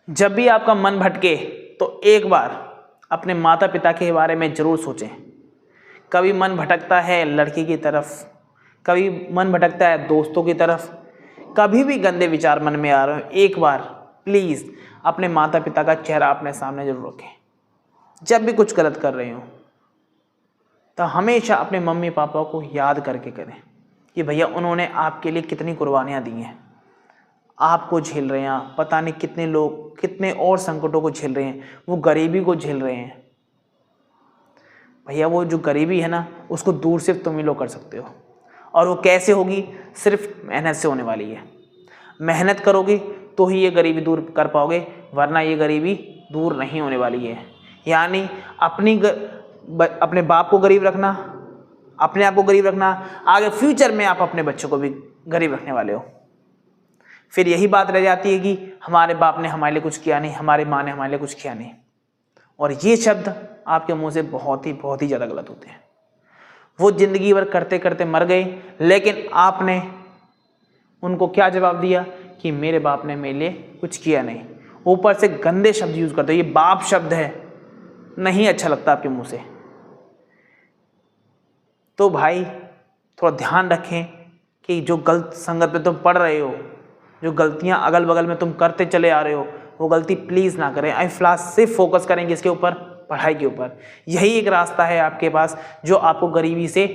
जब भी आपका मन भटके तो एक बार अपने माता पिता के बारे में ज़रूर सोचें। कभी मन भटकता है लड़की की तरफ, कभी मन भटकता है दोस्तों की तरफ, कभी भी गंदे विचार मन में आ रहे हो, एक बार प्लीज़ अपने माता पिता का चेहरा अपने सामने जरूर रखें। जब भी कुछ गलत कर रहे हो तो हमेशा अपने मम्मी पापा को याद करके करें कि भैया उन्होंने आपके लिए कितनी कुर्बानियाँ दी हैं, आपको झेल रहे हैं, पता नहीं कितने लोग कितने और संकटों को झेल रहे हैं, वो गरीबी को झेल रहे हैं। भैया वो जो गरीबी है ना, उसको दूर सिर्फ तुम ही लोग कर सकते हो, और वो कैसे होगी? सिर्फ मेहनत से होने वाली है। मेहनत करोगे तो ही ये गरीबी दूर कर पाओगे, वरना ये गरीबी दूर नहीं होने वाली है। यानी अपने बाप को गरीब रखना, अपने आप को गरीब रखना, आगे फ्यूचर में आप अपने बच्चों को भी गरीब रखने वाले हो। फिर यही बात रह जाती है कि हमारे बाप ने हमारे लिए कुछ किया नहीं, हमारी माँ ने हमारे लिए कुछ किया नहीं, और ये शब्द आपके मुंह से बहुत ही ज़्यादा गलत होते हैं। वो जिंदगी भर करते करते मर गए, लेकिन आपने उनको क्या जवाब दिया कि मेरे बाप ने मेरे लिए कुछ किया नहीं। ऊपर से गंदे शब्द यूज करते हो, ये बाप शब्द है, नहीं अच्छा लगता आपके मुंह से। तो भाई थोड़ा ध्यान रखें कि जो गलत संगत में तुम पढ़ रहे हो, जो गलतियां अगल बगल में तुम करते चले आ रहे हो, वो गलती प्लीज़ ना करें। आई फिलहाल सिर्फ फोकस करेंगे इसके ऊपर, पढ़ाई के ऊपर। यही एक रास्ता है आपके पास जो आपको गरीबी से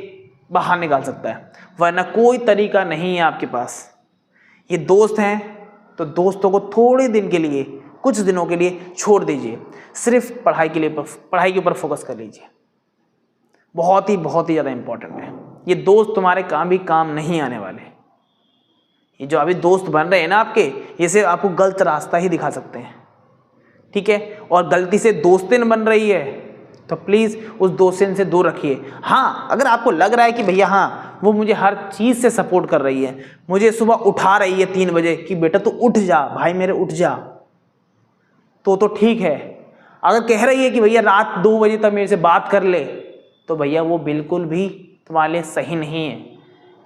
बाहर निकाल सकता है, वरना कोई तरीका नहीं है आपके पास। ये दोस्त हैं तो दोस्तों को थोड़े दिन के लिए, कुछ दिनों के लिए छोड़ दीजिए, सिर्फ पढ़ाई के ऊपर फोकस कर लीजिए। बहुत ही ज़्यादा इंपॉर्टेंट है। ये दोस्त तुम्हारे काम नहीं आने वाले। ये जो अभी दोस्त बन रहे हैं ना आपके, ये सिर्फ आपको गलत रास्ता ही दिखा सकते हैं, ठीक है? और गलती से दोस्तिन बन रही है तो प्लीज़ उस दोस्तिन से दूर रखिए। हाँ, अगर आपको लग रहा है कि भैया हाँ वो मुझे हर चीज़ से सपोर्ट कर रही है, मुझे सुबह उठा रही है 3 बजे कि बेटा तू उठ जा, भाई मेरे उठ जा, तो ठीक है। अगर कह रही है कि भैया रात 2 बजे तक मेरे से बात कर ले, तो भैया वो बिल्कुल भी तुम्हारे लिए सही नहीं है।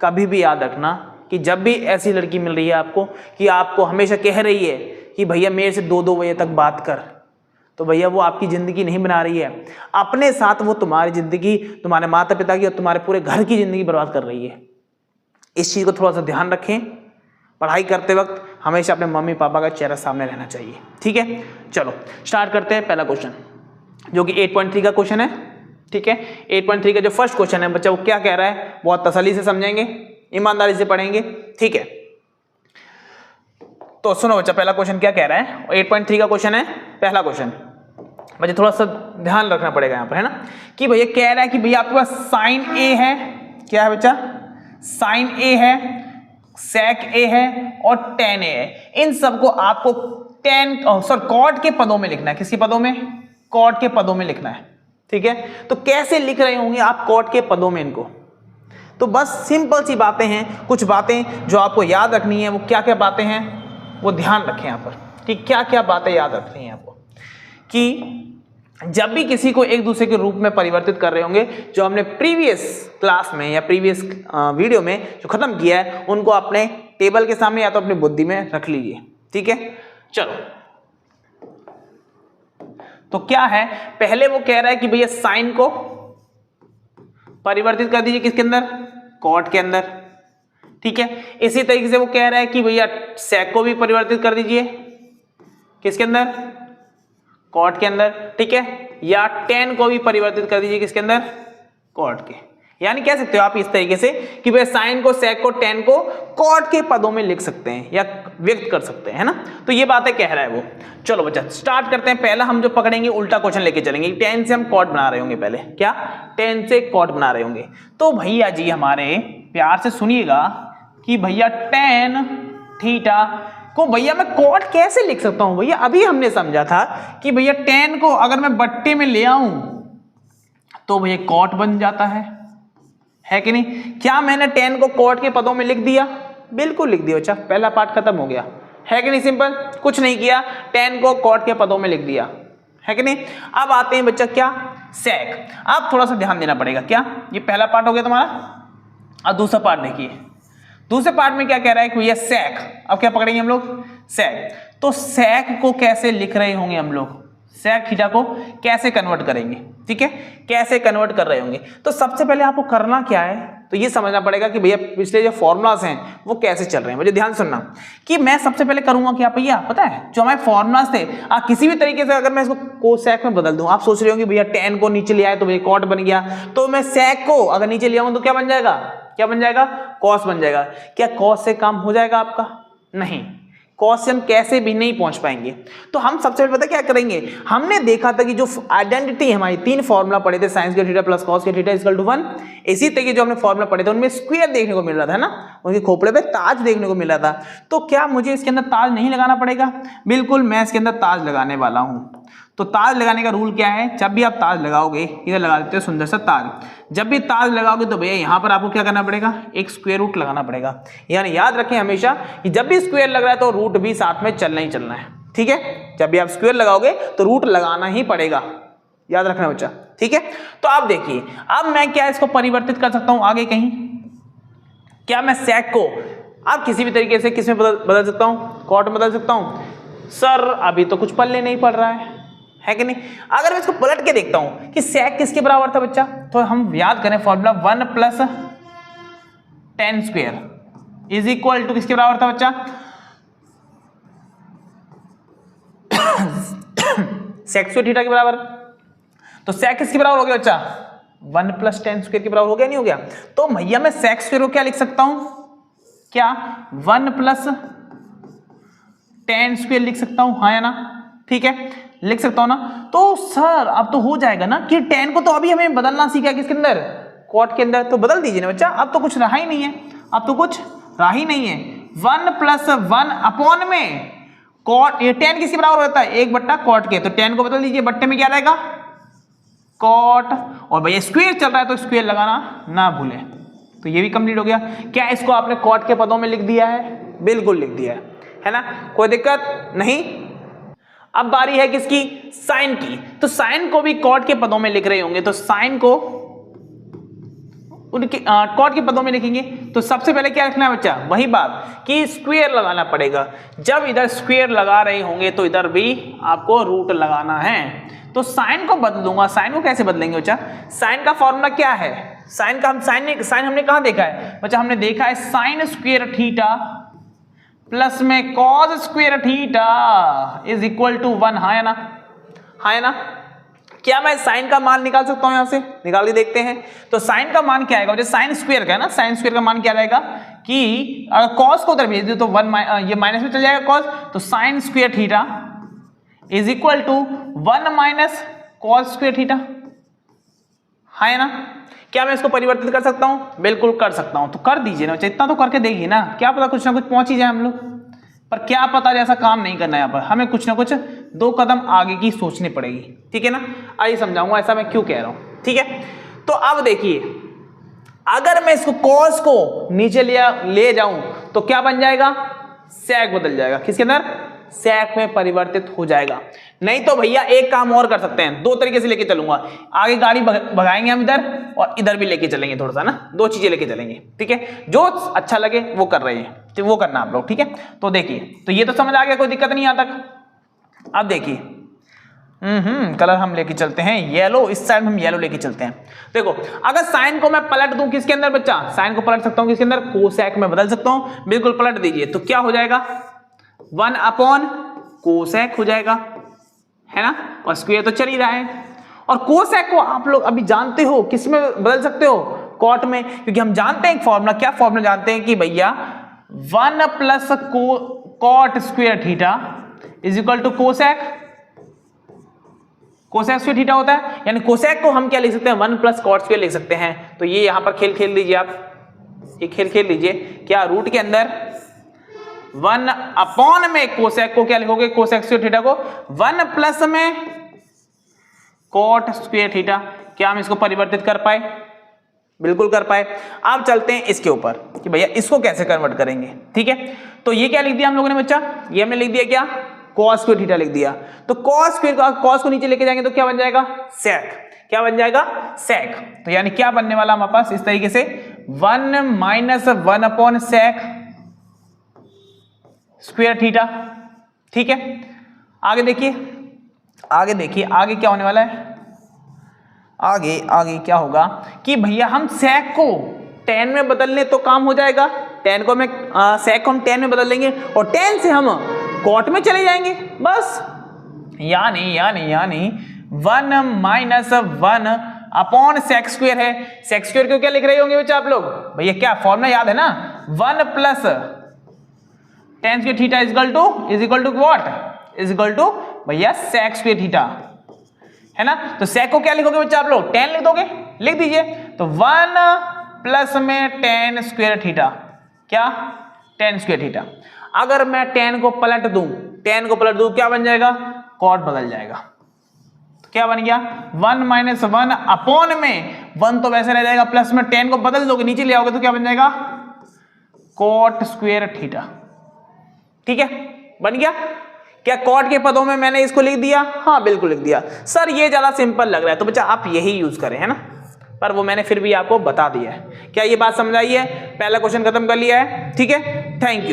कभी भी याद रखना कि जब भी ऐसी लड़की मिल रही है आपको कि आपको हमेशा कह रही है कि भैया मेरे से 2-2 बजे तक बात कर, तो भैया वो आपकी ज़िंदगी नहीं बना रही है। अपने साथ वो तुम्हारी ज़िंदगी, तुम्हारे माता पिता की और तुम्हारे पूरे घर की ज़िंदगी बर्बाद कर रही है। इस चीज़ को थोड़ा सा ध्यान रखें। पढ़ाई करते वक्त हमेशा अपने मम्मी पापा का चेहरा सामने रहना चाहिए, ठीक है? चलो स्टार्ट करते हैं पहला क्वेश्चन, जो कि 8.3 का क्वेश्चन है, ठीक है? 8.3 का जो फर्स्ट क्वेश्चन है बच्चा, वो क्या कह रहा है, बहुत तसल्ली से समझेंगे, ईमानदारी से पढ़ेंगे, ठीक है? तो सुनो बच्चा, पहला क्वेश्चन क्या कह रहा है? 8.3 का क्वेश्चन है, पहला क्वेश्चन। बच्चा थोड़ा सा ध्यान रखना पड़ेगा यहाँ पर, है ना? कि भैया कह रहा है कि भैया आपके पास साइन ए है, क्या है बच्चा? साइन ए है, सेक ए है और टेन ए है। इन सबको आपको कॉट के पदों में लिखना है। किसके पदों में? कॉट के पदों में लिखना है, ठीक है? तो कैसे लिख रहे होंगे आप कॉट के पदों में इनको? तो बस सिंपल सी बातें हैं, कुछ बातें जो आपको याद रखनी है। वो क्या क्या बातें हैं वो ध्यान रखें यहाँ पर, ठीक? क्या क्या बातें याद रखनी है आपको कि जब भी किसी को एक दूसरे के रूप में परिवर्तित कर रहे होंगे, जो हमने प्रीवियस क्लास में या प्रीवियस वीडियो में जो खत्म किया है, उनको अपने टेबल के सामने या तो अपनी बुद्धि में रख लीजिए, ठीक है? चलो, तो क्या है, पहले वो कह रहा है कि भैया साइन को परिवर्तित कर दीजिए किसके अंदर? कॉट के अंदर, ठीक है? इसी तरीके से वो कह रहा है कि भैया सेक को भी परिवर्तित कर दीजिए किसके अंदर? कॉट के अंदर, ठीक है? या टेन को भी परिवर्तित कर दीजिए किसके अंदर? कॉट के। यानी कह सकते हो आप इस तरीके से कि भाई साइन को, सेक को, टेन को कॉट के पदों में लिख सकते हैं या व्यक्त कर सकते हैं, है ना? तो ये बातें कह रहा है वो। चलो बच्चा स्टार्ट करते हैं। पहला हम जो पकड़ेंगे उल्टा क्वेश्चन लेके चलेंगे। टेन से हम कॉट बना रहे होंगे पहले, क्या? टेन से कॉट बना रहे होंगे। तो भैया जी हमारे प्यार से सुनिएगा कि भैया टेन थीटा को भैया मैं कॉट कैसे लिख सकता हूं? भैया अभी हमने समझा था कि भैया टेन को अगर मैं बट्टे में ले आऊं तो भैया कॉट बन जाता है कि नहीं? क्या मैंने टेन को कॉट के पदों में लिख दिया? बिल्कुल लिख दिया बच्चा, पहला पार्ट खत्म हो गया, है कि नहीं? सिंपल, कुछ नहीं किया, टेन को कॉट के पदों में लिख दिया, है कि नहीं? अब आते हैं बच्चा क्या? सेक। अब थोड़ा सा ध्यान देना पड़ेगा। क्या? ये पहला पार्ट हो गया तुम्हारा। अब दूसरा पार्ट देखिए, दूसरे पार्ट में क्या कह रहा है कि भैया सेक। अब क्या पकड़ेंगे हम लोग? सेक। तो sec को कैसे लिख रहे होंगे हम लोग, sec थीटा को कैसे कन्वर्ट करेंगे, ठीक है, कैसे कन्वर्ट कर रहे होंगे। तो सबसे पहले आपको करना क्या है, तो ये समझना पड़ेगा कि भैया पिछले जो फॉर्मूलाज हैं वो कैसे चल रहे हैं। मुझे ध्यान सुनना कि मैं सबसे पहले करूंगा क्या भैया, पता है जो हमारे फॉर्मूलाज थे, किसी भी तरीके से अगर मैं इसको कोसेक में बदल दूं, आप सोच रहे होंगे भैया tan को नीचे ले आए तो भैया कॉट बन गया, तो मैं sec को अगर नीचे ले आऊं तो क्या बन जाएगा, क्या बन जाएगा, cos बन जाएगा। क्या cos से काम हो जाएगा आपका, नहीं, cos से हम कैसे भी नहीं पहुंच पाएंगे। तो हम सबसे पहले पता क्या करेंगे, हमने देखा था कि जो आइडेंटिटी है हमारी, तीन फॉर्मूला पढ़े थे, sine square theta plus cos square theta equal to 1, इसी तरीके जो हमने फॉर्मूला पढ़े थे उनमें स्क्वायर देखने को मिल रहा था ना, उनके खोपड़े पे ताज देखने को मिल रहा था। तो क्या मुझे इसके अंदर ताज नहीं लगाना पड़ेगा, बिल्कुल मैं इसके अंदर ताज लगाने वाला हूं। तो ताज लगाने का रूल क्या है, जब भी आप ताज लगाओगे, इधर लगा देते हो सुंदर सा ताज, जब भी ताज लगाओगे तो भैया यहाँ पर आपको क्या करना पड़ेगा, एक स्क्वायर रूट लगाना पड़ेगा। यानी याद रखें हमेशा कि जब भी स्क्वायर लग रहा है तो रूट भी साथ में चलना ही चलना है, ठीक है, जब भी आप स्क्वायर लगाओगे तो रूट लगाना ही पड़ेगा, याद रखना बच्चा, ठीक है। तो आप देखिए अब मैं क्या इसको परिवर्तित कर सकता हूं आगे कहीं, क्या मैं sec को अब किसी भी तरीके से किसमें बदल सकता हूं, कॉट में बदल सकता हूं। सर अभी तो कुछ पल्ले नहीं पड़ रहा है कि नहीं। अगर मैं इसको पलट के देखता हूं कि sec किसके बराबर था बच्चा, तो हम याद करें formula 1 plus tan square is equal to किसके बराबर था बच्चा, sec स्क्वायर थीटा के बराबर। तो sec किसके बराबर हो गया बच्चा, 1 प्लस tan स्क्वायर के बराबर हो गया, नहीं हो गया। तो भैया मैं sec स्क्वायर को क्या लिख सकता हूं, क्या 1 प्लस tan स्क्वायर लिख सकता हूं, हाँ या ना, ठीक है, लिख सकता हूं ना। तो सर अब तो हो जाएगा ना कि tan को तो अभी हमें बदलना सीखा किसके अंदर, कॉट के अंदर, तो बदल दीजिए ना बच्चा, अब तो कुछ रहा ही नहीं है, अब तो कुछ रहा ही नहीं है। 1 प्लस 1 अपॉन में कॉट, ये tan किसके बराबर होता है, 1 बट्टा कॉट के, तो tan को बदल दीजिए, बट्टे में क्या रहेगा कॉट, और भैया स्क्वायर चल रहा है तो स्क्वायर लगाना ना भूले। तो ये भी कंप्लीट हो गया। क्या इसको आपने कॉट के पदों में लिख दिया है, बिल्कुल लिख दिया है ना, कोई दिक्कत नहीं। अब बारी है किसकी, साइन की। तो साइन को भी कॉट के पदों में लिख रहे होंगे, तो साइन को उनके कॉट के पदों में लिखेंगे। तो सबसे पहले क्या रखना है बच्चा, वही बात कि स्क्वायर लगाना पड़ेगा। जब इधर स्क्वायर लगा रहे होंगे तो इधर भी आपको रूट लगाना है। तो साइन को बदल दूंगा, साइन को कैसे बदलेंगे बच्चा, साइन का फॉर्मूला क्या है, साइन का हम साइन हमने कहां देखा है बच्चा, हमने देखा है साइन स्क्वायर थीटा प्लस में cos square theta is equal to 1, हाँ या ना, हाँ या ना। क्या मैं साइन का मान निकाल सकता हूं, यहां से निकाल के देखते हैं। तो साइन का मान क्या आएगा, जैसे साइन स्क्वायर का है ना, साइन स्क्वायर का मान क्या रहेगा कि अगर कॉस को उधर भेज दो तो 1 ये माइनस में चल जाएगा कॉस, तो sine square theta is equal to 1 minus cos square theta, हाँ ना। क्या मैं इसको परिवर्तित कर सकता हूं, बिल्कुल कर सकता हूं। तो कर दीजिए ना, इतना तो करके देखिए ना, क्या पता कुछ ना कुछ पहुंच ही जाए हम लोग, पर क्या पता ऐसा काम नहीं करना है यहाँ पर, हमें कुछ ना कुछ 2 कदम आगे की सोचनी पड़ेगी, ठीक है ना। आइए समझाऊंगा ऐसा मैं क्यों कह रहा हूं, ठीक है। तो अब देखिए अगर मैं इसको कॉस को नीचे ले जाऊं तो क्या बन जाएगा, sec बदल जाएगा, किसके अंदर, sec में परिवर्तित हो जाएगा। नहीं तो भैया एक काम और कर सकते हैं, 2 तरीके से लेके चलूंगा, आगे गाड़ी भगाएंगे हम इधर और इधर भी लेके चलेंगे थोड़ा सा ना, 2 चीजें लेके चलेंगे, ठीक है, जो अच्छा लगे वो कर रहे हैं, तो वो करना आप लोग, ठीक है। तो देखिए, तो ये तो समझ आ गया, कोई दिक्कत नहीं यहाँ तक। अब देखिए कलर हम लेके चलते हैं येलो, इस साइड हम येलो लेके चलते हैं। देखो अगर साइन को मैं पलट दूं किसके अंदर बच्चा, साइन को पलट सकता हूं किसके अंदर, कोसेक में बदल सकता हूं, बिल्कुल पलट दीजिए। तो क्या हो जाएगा, 1 अपॉन कोसेक हो जाएगा, है ना, और स्क्वायर तो चल ही रहा है। और कोसेक को आप लोग अभी जानते हो किस में बदल सकते हो, कॉट में, क्योंकि हम जानते हैं एक फॉर्मूला, क्या फॉर्मूला जानते हैं कि भैया 1 plus cot square theta is equal to cosec, cosec square theta होता है। यानी कोसेक को हम क्या लिख सकते हैं, 1 प्लस कॉट स्क्वायर लिख सकते हैं। तो ये यहां पर खेल खेल लीजिए आप, ये खेल खेल लीजिए, क्या रूट के अंदर 1 अपॉन में कोसेक को क्या लिखोगे, कोसेक स्क्वायर थीटा को 1 प्लस में कॉट स्क्वायर थीटा। क्या हम इसको परिवर्तित कर पाए, बिल्कुल कर पाए। अब चलते हैं इसके ऊपर कि भैया इसको कैसे कन्वर्ट करेंगे, ठीक है। तो ये क्या लिख दिया हम लोगों ने बच्चा, ये हमने लिख दिया क्या, कॉस स्क्वायर थीटा लिख दिया। तो कॉस स्क्वायर का कॉस को नीचे लेके जाएंगे तो क्या बन जाएगा, सेक, क्या बन जाएगा, सेक। तो यानी क्या बनने वाला हमारे पास इस तरीके से 1 minus 1 upon sec square theta, ठीक है, आगे देखिए, आगे क्या होने वाला है, आगे क्या होगा कि भैया हम sec को tan में बदल लें तो काम हो जाएगा, tan को sec को हम tan में बदल लेंगे और tan से हम cot में चले जाएंगे बस। यानी 1 माइनस 1 अपॉन सेक स्क्वायर है। सेक स्क्वायर को क्या लिख रहे होंगे बच्चा आप लोग, भैया क्या फॉर्मूला याद है ना, 1 plus tan square theta is equal to what, is equal to भैया सेक स्क्वायर थीटा, है ना। तो सेक को क्या लिखोगे बच्चा आप लोग, tan लिख दोगे, लिख दीजिए। तो 1 प्लस में tan स्क्वायर थीटा, क्या tan स्क्वायर थीटा। अगर मैं tan को पलट दूं क्या बन जाएगा, cot बदल जाएगा। तो क्या बन गया, 1 माइनस 1 अपॉन में 1 तो वैसे रह जाएगा, प्लस में tan को बदल दोगे नीचे ले आओगे तो क्या बन जाएगा, cot स्क्वायर थीटा। ठीक है, बन गया। क्या कॉट के पदों में मैंने इसको लिख दिया, हाँ बिल्कुल लिख दिया। सर ये ज्यादा सिंपल लग रहा है तो बच्चा आप यही यूज करें, है ना, पर वो मैंने फिर भी आपको बता दिया है। क्या ये बात समझ आई है, पहला क्वेश्चन खत्म कर लिया है, ठीक है, थैंक यू।